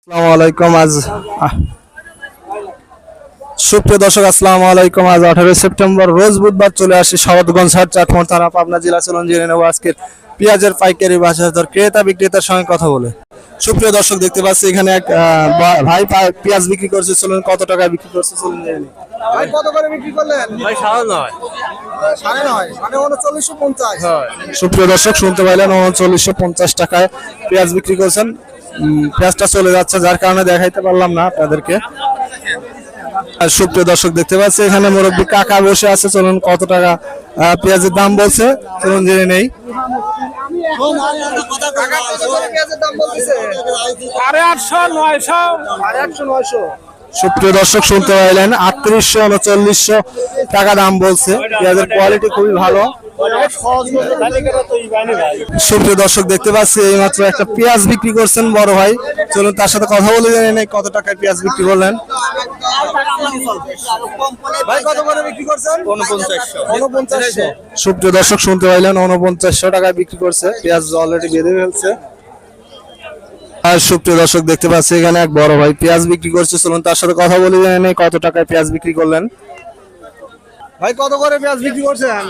আসসালামু আলাইকুম। সুপ্রিয় দর্শক, আসসালামু আলাইকুম। আজ 18 সেপ্টেম্বর রোজ বুধবার চলে আসি সওয়াতগঞ্জ হাট, চাটমোহর থানা, পাবনা জেলা। চলুন জেনে নেব আজকের পেঁয়াজের পাইকারি বাজার দর, ক্রেতা বিক্রেতার সঙ্গে কথা বলে। সুপ্রিয় দর্শক, দেখতে পাচ্ছি এখানে এক ভাই পেঁয়াজ বিক্রি করছে। চলুন কত টাকায় বিক্রি করছে চলুন জেনে নিই। ভাই কত করে বিক্রি করলেন? ভাই 9.5 9.5 মানে 3950। সুপ্রিয় দর্শক, শুনতে পাইলেন 3950 টাকায় পেঁয়াজ বিক্রি করছেন। পেঁয়াজটা চলে যাচ্ছে, যার কারণে দেখাইতে পারলাম না আপনাদেরকে। আর সুপ্রিয় দর্শক, দেখতে পাচ্ছি এখানে মুরব্বী কাকা বসে আছে। চলুন কত টাকা পেঁয়াজের দাম বলছে চলুন জেনে নেই। কাকা কত করে পেঁয়াজের দাম বলতেছে? 850 900 850 900। সুপ্রিয় দর্শক, শুনতে পাইলেন 3800 3900 টাকা দাম বলছে। পেঁয়াজের কোয়ালিটি খুবই ভালো। সুপ্রিয় দর্শক, দেখতে পাচ্ছি এইমাত্র একটা পেঁয়াজ বিক্রি করছেন বড় ভাই। চলুন তার সাথে কথা বলে জেনে নেই কত টাকায় পেঁয়াজ বিক্রি করলেন। ভাই কত করে বিক্রি করছেন? 4900। সুপ্রিয় দর্শক, শুনতে পাইলেন 4900 টাকায় বিক্রি করছে। পেঁয়াজ অলরেডি বেঁধে ফেলছে। আর সুপ্রিয় দর্শক, দেখতে পাচ্ছি এখানে এক বড় ভাই পেঁয়াজ বিক্রি করছে। চলুন তার সাথে কথা বলে জেনে নেই কত টাকায় পেঁয়াজ বিক্রি করলেন। ভাই কত করে পেঁয়াজ বিক্রি করছেন?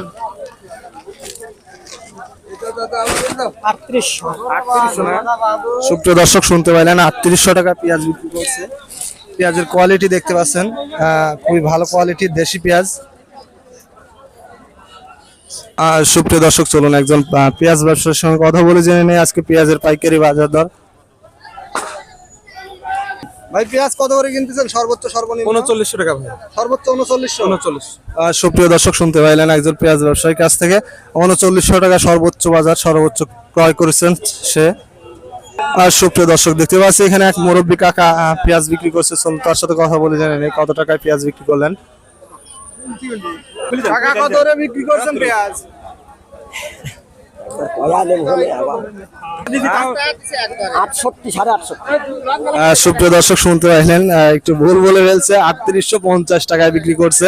3800 না? সুপ্রিয় দর্শক, শুনতে পাইলেন 3800 টাকা পেঁয়াজ বিক্রি করছে। পেঁয়াজের কোয়ালিটি দেখতে পাচ্ছেন, খুবই ভালো কোয়ালিটির দেশি পেঁয়াজ। আর সুপ্রিয় দর্শক, চলুন একজন পেঁয়াজ ব্যবসায়ীর সঙ্গে কথা বলে জেনে নেই আজকে পেঁয়াজের পাইকারি বাজার দর। ভাই পেঁয়াজ কত করে কিনতেছেন সর্বোচ্চ সর্বনিম্ন? 3900 টাকা ভাই। সর্বোচ্চ 3900। সুপ্রিয় দর্শক, শুনতে পাইলেন একজন পেঁয়াজ ব্যবসায়ীর কাছ থেকে 3900 টাকা সর্বোচ্চ বাজার, সর্বোচ্চ ক্রয় করেছেন সে। আর সুপ্রিয় দর্শক, দেখতে পাচ্ছি এখানে এক মুরব্বী কাকা পেঁয়াজ বিক্রি করছে। চলুন তার সাথে কথা বলে জেনে নেই কত টাকায় পেঁয়াজ বিক্রি করলেন। কাকা কত করে বিক্রি করছেন পেঁয়াজ? সুপ্রিয় দর্শক, শুনতে পাইলেন একটু ভুল বলে ফেলছে, 3850 টাকায় বিক্রি করছে।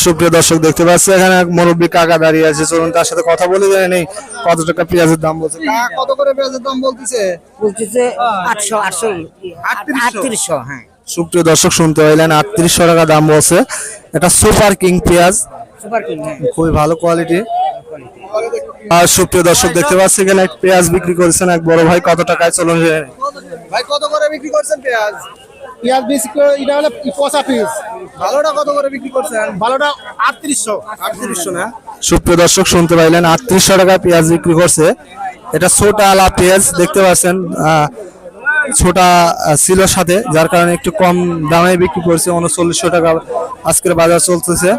সুপ্রিয় দর্শক, দেখতে পাচ্ছি এখানে এক মুরব্বী কাকা দাঁড়িয়ে আছে। চলুন তার সাথে কথা বলে জেনে নেই কত টাকা পেঁয়াজের দাম বলছে। কাকা কত করে পেঁয়াজের দাম বলতেছে? বলতেছে 3800 হ্যাঁ। সুপ্রিয় দর্শক, শুনতে পাইলেন 3800 টাকা দাম বলছে। এটা সুপার কিং পেঁয়াজ, সুপার কিং হ্যাঁ। খুবই ভালো কোয়ালিটি। আর সুপ্রিয় দর্শক, দেখতে পাচ্ছি এখানে এক পেঁয়াজ বিক্রি করেছেন এক বড় ভাই। কত টাকায় চলুন জেনে নেই। ভাই কত করে বিক্রি করছেন পেঁয়াজ? পেঁয়াজ বেশি করে এটা হলো 50 পিস, ভালোটা কত করে বিক্রি করছেন? ভালোটা 3800। 3800 না? সুপ্রিয় দর্শক, শুনতে পাইলেন 3800 টাকায় পেঁয়াজ বিক্রি করছে। এটা ছোটা আলা পেঁয়াজ দেখতে পাচ্ছেন, ছোটা ছিল সাথে, যার কারণে একটু কম দামে বিক্রি করছে। 3900 টাকা আজকের বাজার চলতেছে।